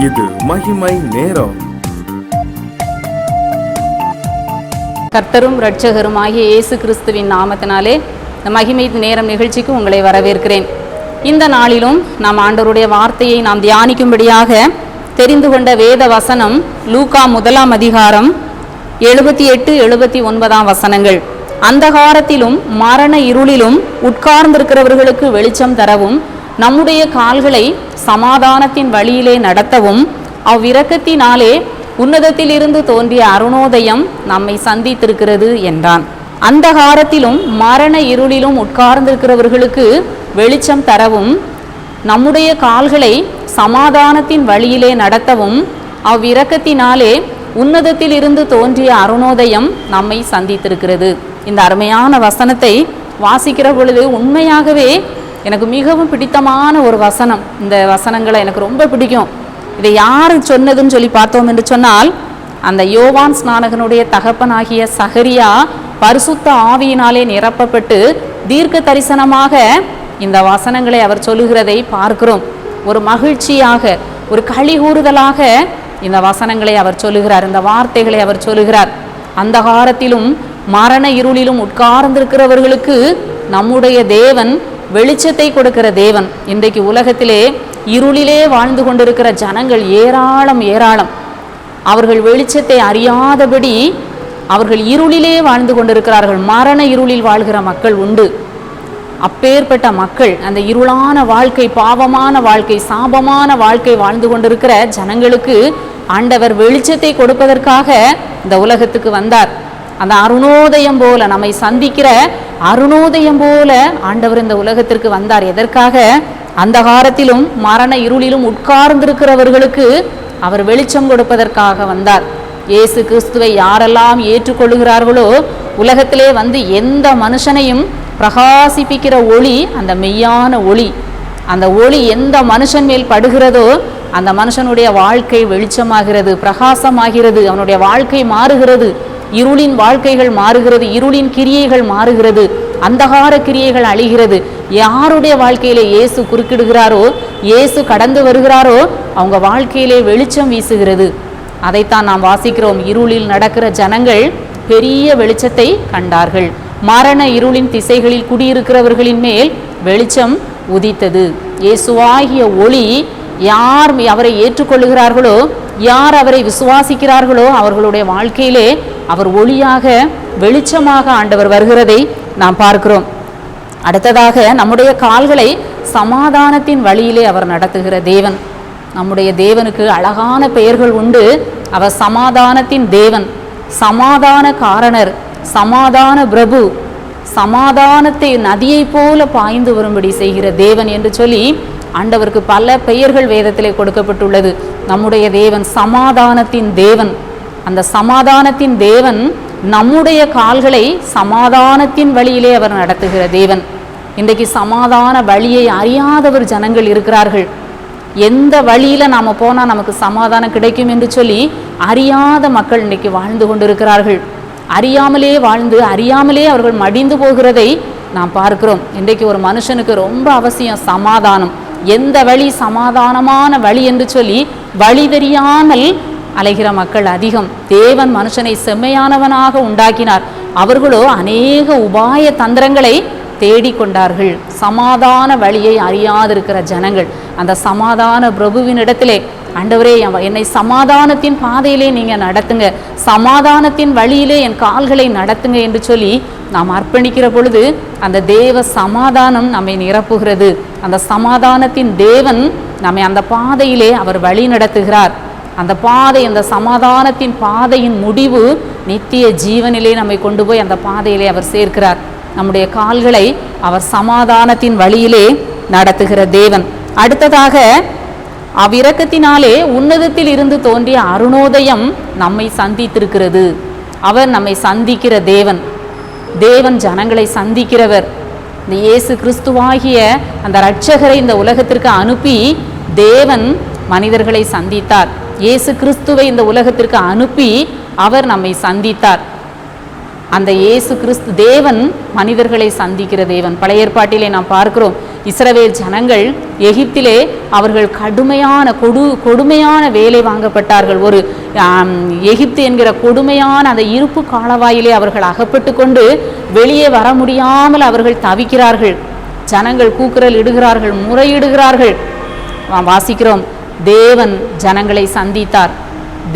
இது மகிமை நேரம். கர்த்தரும் இரட்சகருமாகிய இயேசு கிறிஸ்துவின் நாமத்தினாலே இந்த மகிமை நேரம் நிகழ்ச்சிக்கு உங்களை வரவேற்கிறேன். இந்த நாளிலும் நாம் ஆண்டவருடைய வார்த்தையை நாம் தியானிக்கும்படியாக தெரிந்து கொண்ட வேத வசனம் லூக்கா 1 அதிகாரம் 78-79 வசனங்கள். அந்தகாரத்திலும் மரண இருளிலும் உட்கார்ந்திருக்கிறவர்களுக்கு வெளிச்சம் தரவும், நம்முடைய கால்களை சமாதானத்தின் வழியிலே நடத்தவும், அவ்விரக்கத்தினாலே உன்னதத்திலிருந்து தோன்றிய அருணோதயம் நம்மை சந்தித்திருக்கிறது என்றான். அந்தகாரத்திலும் மரண இருளிலும் உட்கார்ந்திருக்கிறவர்களுக்கு வெளிச்சம் தரவும், நம்முடைய கால்களை சமாதானத்தின் வழியிலே நடத்தவும், அவ்விரக்கத்தினாலே உன்னதத்திலிருந்து தோன்றிய அருணோதயம் நம்மை சந்தித்திருக்கிறது. இந்த அருமையான வசனத்தை வாசிக்கிற பொழுது உண்மையாகவே எனக்கு மிகவும் பிடித்தமான ஒரு வசனம். இந்த வசனங்களை எனக்கு ரொம்ப பிடிக்கும். இதை யார் சொன்னதுன்னு சொல்லி பார்த்தோம் என்று சொன்னால், அந்த யோவான் ஸ்நானகனுடைய தகப்பனாகிய சகரியா பரிசுத்த ஆவியினாலே நிரப்பப்பட்டு தீர்க்க தரிசனமாக இந்த வசனங்களை அவர் சொல்லுகிறதை பார்க்கிறோம். ஒரு மகிழ்ச்சியாக, ஒரு களி கூறுதலாக இந்த வசனங்களை அவர் சொல்லுகிறார், இந்த வார்த்தைகளை அவர் சொல்லுகிறார். அந்தகாரத்திலும் மரண இருளிலும் உட்கார்ந்திருக்கிறவர்களுக்கு நம்முடைய தேவன் வெளிச்சத்தை கொடுக்கிற தேவன். இன்றைக்கு உலகத்திலே இருளிலே வாழ்ந்து கொண்டிருக்கிற ஜனங்கள் ஏராளம் ஏராளம். அவர்கள் வெளிச்சத்தை அறியாதபடி அவர்கள் இருளிலே வாழ்ந்து கொண்டிருக்கிறார்கள். மரண இருளில் வாழ்கிற மக்கள் உண்டு. அப்பேற்பட்ட மக்கள், அந்த இருளான வாழ்க்கை, பாவமான வாழ்க்கை, சாபமான வாழ்க்கை வாழ்ந்து கொண்டிருக்கிற ஜனங்களுக்கு ஆண்டவர் வெளிச்சத்தை கொடுப்பதற்காக இந்த உலகத்துக்கு வந்தார். அந்த அருணோதயம் போல, நம்மை சந்திக்கிற அருணோதயம் போல ஆண்டவர் இந்த உலகத்திற்கு வந்தார். எதற்காக? அந்தகாரத்திலும் மரண இருளிலும் உட்கார்ந்திருக்கிறவர்களுக்கு அவர் வெளிச்சம் கொடுப்பதற்காக வந்தார். இயேசு கிறிஸ்துவை யாரெல்லாம் ஏற்றுக்கொள்ளுகிறார்களோ, உலகத்திலே வந்து எந்த மனுஷனையும் பிரகாசிப்பிக்கிற ஒளி, அந்த மெய்யான ஒளி, அந்த ஒளி எந்த மனுஷன் மேல் படுகிறதோ அந்த மனுஷனுடைய வாழ்க்கை வெளிச்சமாகிறது, பிரகாசமாகிறது, அவனுடைய வாழ்க்கை மாறுகிறது, இருளின் வாழ்க்கைகள் மாறுகிறது, இருளின் கிரியைகள் மாறுகிறது, அந்தகார கிரியைகள் அழிகிறது. யாருடைய வாழ்க்கையிலே இயேசு குறுக்கிடுகிறாரோ, இயேசு கடந்து வருகிறாரோ, அவங்க வாழ்க்கையிலே வெளிச்சம் வீசுகிறது. அதைத்தான் நாம் வாசிக்கிறோம். இருளில் நடக்கிற ஜனங்கள் பெரிய வெளிச்சத்தை கண்டார்கள். மரண இருளின் திசைகளில் குடியிருக்கிறவர்களின் மேல் வெளிச்சம் உதித்தது. இயேசுவாகிய ஒளி, யார் அவரை ஏற்றுக்கொள்ளுகிறார்களோ, யார் அவரை விசுவாசிக்கிறார்களோ, அவர்களுடைய வாழ்க்கையிலே அவர் ஒளியாக, வெளிச்சமாக ஆண்டவர் வருகிறதை நாம் பார்க்கிறோம். அடுத்ததாக, நம்முடைய கால்களை சமாதானத்தின் வழியிலே அவர் நடத்துகிற தேவன். நம்முடைய தேவனுக்கு அழகான பெயர்கள் உண்டு. அவர் சமாதானத்தின் தேவன், சமாதான காரணர், சமாதான பிரபு, சமாதானத்தை நதியை போல பாய்ந்து வரும்படி செய்கிற தேவன் என்று சொல்லி ஆண்டவருக்கு பல பெயர்கள் வேதத்திலே கொடுக்கப்பட்டுள்ளது. நம்முடைய தேவன் சமாதானத்தின் தேவன். அந்த சமாதானத்தின் தேவன் நம்முடைய கால்களை சமாதானத்தின் வழியிலே அவர் நடத்துகிற தேவன். இன்றைக்கு சமாதான வழியை அறியாதவர் ஜனங்கள் இருக்கிறார்கள். எந்த வழியில நாம போனா நமக்கு சமாதானம் கிடைக்கும் என்று சொல்லி அறியாத மக்கள் இன்றைக்கு வாழ்ந்து கொண்டிருக்கிறார்கள். அறியாமலே வாழ்ந்து அறியாமலே அவர்கள் மடிந்து போகிறதை நாம் பார்க்கிறோம். இன்றைக்கு ஒரு மனுஷனுக்கு ரொம்ப அவசியம் சமாதானம். எந்த வழி சமாதானமான வழி என்று சொல்லி வழி தெரியாமல் அலைகிற மக்கள் அதிகம். தேவன் மனுஷனை செம்மையானவனாக உண்டாக்கினார். அவர்களோ அநேக உபாய தந்திரங்களை தேடிக்கொண்டார்கள். சமாதான வழியை அறியாதிருக்கிற ஜனங்கள் அந்த சமாதான பிரபுவின் இடத்திலே, ஆண்டவரே என்னை சமாதானத்தின் பாதையிலே நீங்க நடத்துங்க, சமாதானத்தின் வழியிலே என் கால்களை நடத்துங்க என்று சொல்லி நாம் அர்ப்பணிக்கிற பொழுது அந்த தேவ சமாதானம் நம்மை நிரப்புகிறது. அந்த சமாதானத்தின் தேவன் நம்மை அந்த பாதையிலே அவர் வழி நடத்துகிறார். அந்த பாதை, அந்த சமாதானத்தின் பாதையின் முடிவு நித்திய ஜீவனிலே நம்மை கொண்டு போய் அந்த பாதையிலே அவர் சேர்க்கிறார். நம்முடைய கால்களை அவர் சமாதானத்தின் வழியிலே நடத்துகிற தேவன். அடுத்ததாக, அவ்விரக்கத்தினாலே உன்னதத்தில் இருந்து தோன்றிய அருணோதயம் நம்மை சந்தித்திருக்கிறது. அவர் நம்மை சந்திக்கிற தேவன். தேவன் ஜனங்களை சந்திக்கிறவர். இந்த இயேசு கிறிஸ்துவாகிய அந்த இரட்சகரை இந்த உலகத்திற்கு அனுப்பி தேவன் மனிதர்களை சந்தித்தார். இயேசு கிறிஸ்துவை இந்த உலகத்திற்கு அனுப்பி அவர் நம்மை சந்தித்தார். அந்த இயேசு கிறிஸ்து தேவன் மனிதர்களை சந்திக்கிற தேவன். பழைய ஏற்பாட்டிலே நாம் பார்க்கிறோம், இஸ்ரவேல் ஜனங்கள் எகிப்திலே அவர்கள் கொடுமையான வேலை வாங்கப்பட்டார்கள். ஒரு எகிப்து என்கிற கொடுமையான அந்த இருப்பு காலவாயிலே அவர்கள் அகப்பட்டு கொண்டு வெளியே வர முடியாமல் அவர்கள் தவிக்கிறார்கள். ஜனங்கள் கூக்குரல் இடுகிறார்கள், முறையிடுகிறார்கள். வாசிக்கிறோம், தேவன் ஜனங்களை சந்தித்தார்.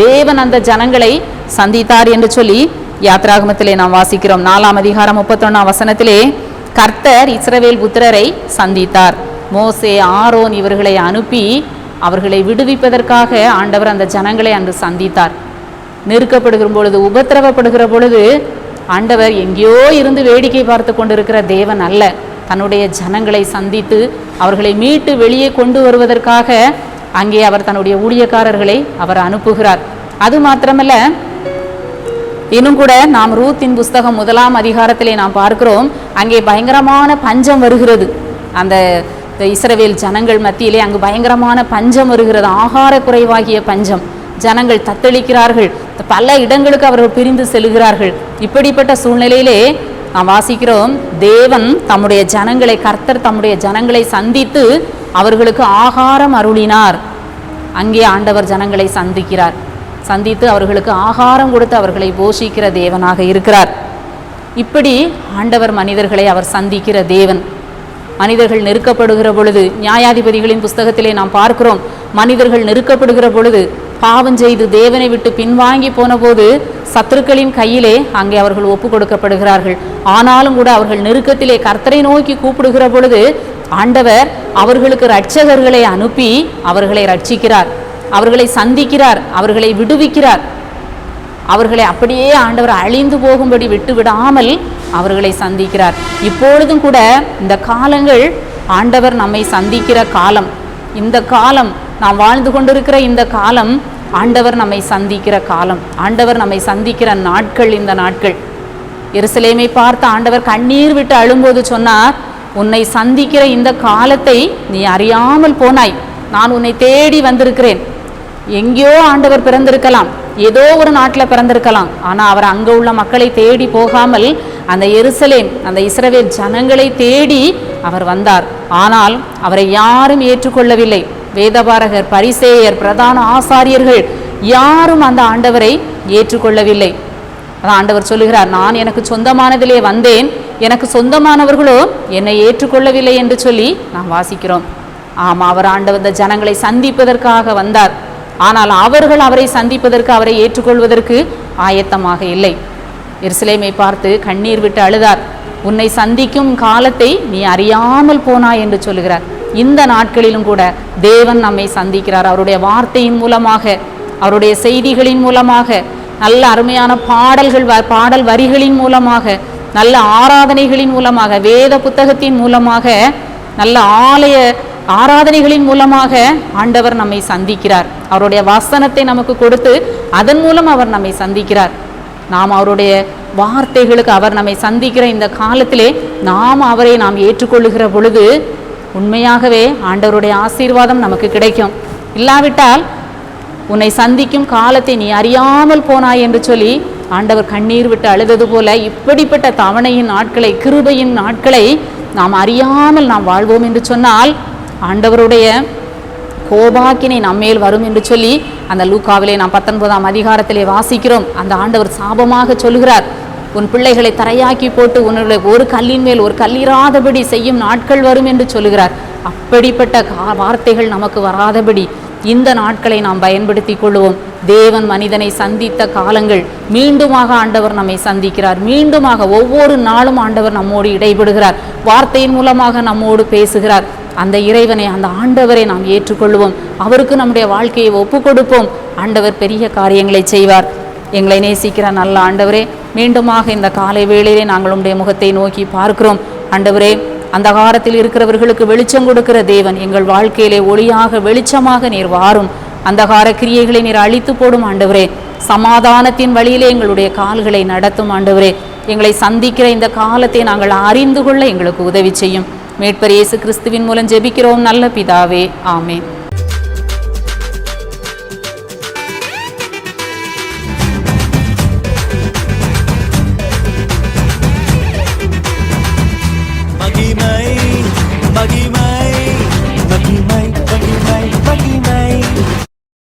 தேவன் அந்த ஜனங்களை சந்தித்தார் என்று சொல்லி யாத்ராகமத்திலே நாம் வாசிக்கிறோம். 4ஆம் அதிகாரம் 31ஆம் வசனத்திலே கர்த்தர் இஸ்ரவேல் புத்திரரை சந்தித்தார். மோசே, ஆரோன் இவர்களை அனுப்பி அவர்களை விடுவிப்பதற்காக ஆண்டவர் அந்த ஜனங்களை அன்று சந்தித்தார். நெருக்கப்படுகிற பொழுது, உபத்திரவப்படுகிற பொழுது ஆண்டவர் எங்கேயோ இருந்து வேடிக்கை பார்த்து கொண்டிருக்கிற தேவன் அல்ல. தன்னுடைய ஜனங்களை சந்தித்து அவர்களை மீட்டு வெளியே கொண்டு வருவதற்காக அங்கே அவர் தன்னுடைய ஊழியக்காரர்களை அவர் அனுப்புகிறார். அது மாத்திரமல்ல, இன்னும் கூட நாம் ரூத்தின் புஸ்தகம் 1ஆம் அதிகாரத்திலே நாம் பார்க்கிறோம், அங்கே பயங்கரமான பஞ்சம் வருகிறது. அந்த இஸ்ரவேல் ஜனங்கள் மத்தியிலே அங்கு பயங்கரமான பஞ்சம் வருகிறது, ஆகார குறைவாகிய பஞ்சம். ஜனங்கள் தத்தளிக்கிறார்கள், பல இடங்களுக்கு அவர்கள் பிரிந்து செல்கிறார்கள். இப்படிப்பட்ட சூழ்நிலையிலே நாம் வாசிக்கிறோம், தேவன் தம்முடைய ஜனங்களை, கர்த்தர் தம்முடைய ஜனங்களை சந்தித்து அவர்களுக்கு ஆகாரம் அருளினார். அங்கே ஆண்டவர் ஜனங்களை சந்தித்து அவர்களுக்கு ஆகாரம் கொடுத்து அவர்களை போஷிக்கிற தேவனாக இருக்கிறார். இப்படி ஆண்டவர் மனிதர்களை அவர் சந்திக்கிற தேவன். மனிதர்கள் நெருக்கப்படுகிற பொழுது, நியாயாதிபதிகளின் புஸ்தகத்திலே நாம் பார்க்கிறோம், மனிதர்கள் நெருக்கப்படுகிற பொழுது, பாவம் செய்து தேவனை விட்டு பின்வாங்கி போன போது சத்துருக்களின் கையிலே அங்கே அவர்கள் ஒப்பு கொடுக்கப்படுகிறார்கள். ஆனாலும் கூட அவர்கள் நெருக்கத்திலே கர்த்தரை நோக்கி கூப்பிடுகிற பொழுது ஆண்டவர் அவர்களுக்கு இரட்சகர்களை அனுப்பி அவர்களை ரட்சிக்கிறார், அவர்களை சந்திக்கிறார், அவர்களை விடுவிக்கிறார். அவர்களை அப்படியே ஆண்டவர் அழிந்து போகும்படி விட்டு விடாமல் அவர்களை சந்திக்கிறார். இப்பொழுதும் கூட இந்த காலங்கள் ஆண்டவர் நம்மை சந்திக்கிற காலம். இந்த காலம், நாம் வாழ்ந்து கொண்டிருக்கிற இந்த காலம் ஆண்டவர் நம்மை சந்திக்கிற காலம், ஆண்டவர் நம்மை சந்திக்கிற நாட்கள். இந்த நாட்கள் எருசலேமை பார்த்து ஆண்டவர் கண்ணீர் விட்டு அழும்போது சொன்னார், உன்னை சந்திக்கிற இந்த காலத்தை நீ அறியாமல் போனாய், நான் உன்னை தேடி வந்திருக்கிறேன். எங்கேயோ ஆண்டவர் பிறந்திருக்கலாம், ஏதோ ஒரு நாட்டில் பிறந்திருக்கலாம், ஆனால் அவர் அங்கே உள்ள மக்களை தேடி போகாமல் அந்த எருசலேம், அந்த இஸ்ரவேல் ஜனங்களை தேடி அவர் வந்தார். ஆனால் அவரை யாரும் ஏற்றுக்கொள்ளவில்லை. வேதபாரகர், பரிசேயர், பிரதான ஆசாரியர்கள் யாரும் அந்த ஆண்டவரை ஏற்றுக்கொள்ளவில்லை. அதான் ஆண்டவர் சொல்லுகிறார், நான் எனக்கு சொந்தமானதிலே வந்தேன், எனக்கு சொந்தமானவர்களோ என்னை ஏற்றுக்கொள்ளவில்லை என்று சொல்லி நாம் வாசிக்கிறோம். ஆமாம், அவர் ஆண்டவர் இந்த ஜனங்களை சந்திப்பதற்காக வந்தார். ஆனால் அவர்கள் அவரை சந்திப்பதற்கு, அவரை ஏற்றுக்கொள்வதற்கு ஆயத்தமாக இல்லை. எருசலேமை பார்த்து கண்ணீர் விட்டு அழுதார். உன்னை சந்திக்கும் காலத்தை நீ அறியாமல் போனாய் என்று சொல்லுகிறார். இந்த நாட்களிலும் கூட தேவன் நம்மை சந்திக்கிறார். அவருடைய வார்த்தையின் மூலமாக, அவருடைய செய்திகளின் மூலமாக, நல்ல அருமையான பாடல் வரிகளின் மூலமாக, நல்ல ஆராதனைகளின் மூலமாக, வேத புத்தகத்தின் மூலமாக, நல்ல ஆலய ஆராதனைகளின் மூலமாக ஆண்டவர் நம்மை சந்திக்கிறார். அவருடைய வசனத்தை நமக்கு கொடுத்து அதன் மூலம் அவர் நம்மை சந்திக்கிறார். நாம் அவருடைய வார்த்தைகளுக்கு அவர் நம்மை சந்திக்கிற இந்த காலத்திலே அவரை நாம் ஏற்றுக்கொள்ளுகிற பொழுது உண்மையாகவே ஆண்டவருடைய ஆசீர்வாதம் நமக்கு கிடைக்கும். இல்லாவிட்டால் உன்னை சந்திக்கும் காலத்தை நீ அறியாமல் போனாய் என்று சொல்லி ஆண்டவர் கண்ணீர் விட்டு அழுதது போல இப்படிப்பட்ட தவணையின் நாட்களை, கிருபையின் நாட்களை நாம் அறியாமல் நாம் வாழ்வோம் என்று சொன்னால் ஆண்டவருடைய கோபாக்கினை நம்மேல் வரும் என்று சொல்லி அந்த லூக்காவிலே நாம் 19ஆம் அதிகாரத்திலே வாசிக்கிறோம். அந்த ஆண்டவர் சாபமாக சொல்கிறார், உன் பிள்ளைகளை தரையாக்கி போட்டு உன்னுடைய ஒரு கல்லின் மேல் ஒரு கல்லிராதபடி செய்யும் நாட்கள் வரும் என்று சொல்லுகிறார். அப்படிப்பட்ட வார்த்தைகள் நமக்கு வராதபடி இந்த நாட்களை நாம் பயன்படுத்தி கொள்வோம். தேவன் மனிதனை சந்தித்த காலங்கள் மீண்டுமாக ஆண்டவர் நம்மை சந்திக்கிறார். மீண்டுமாக ஒவ்வொரு நாளும் ஆண்டவர் நம்மோடு இடைபடுகிறார். வார்த்தையின் மூலமாக நம்மோடு பேசுகிறார். அந்த இறைவனை, அந்த ஆண்டவரை நாம் ஏற்றுக்கொள்வோம். அவருக்கு நம்முடைய வாழ்க்கையை ஒப்பு கொடுப்போம். ஆண்டவர் பெரிய காரியங்களை செய்வார். எங்களை நேசிக்கிற நல்ல ஆண்டவரே, மீண்டுமாக இந்த காலை வேளையிலே நாங்கள் உம்முடைய முகத்தை நோக்கி பார்க்கிறோம். ஆண்டவரே, அந்தகாரத்தில் இருக்கிறவர்களுக்கு வெளிச்சம் கொடுக்கிற தேவன், எங்கள் வாழ்க்கையிலே ஒளியாக வெளிச்சமாக நீர் வாரும். அந்தகார கிரியைகளை நீர் அழித்து போடும் ஆண்டவரே. சமாதானத்தின் வழியிலே எங்களுடைய கால்களை நடத்தும் ஆண்டவரே. எங்களை சந்திக்கிற இந்த காலத்தை நாங்கள் அறிந்து கொள்ள எங்களுக்கு உதவி செய்யும். மீட்பர் இயேசு கிறிஸ்துவின் மூலம் ஜெபிக்கிறோம் நல்ல பிதாவே, ஆமென். மகிமை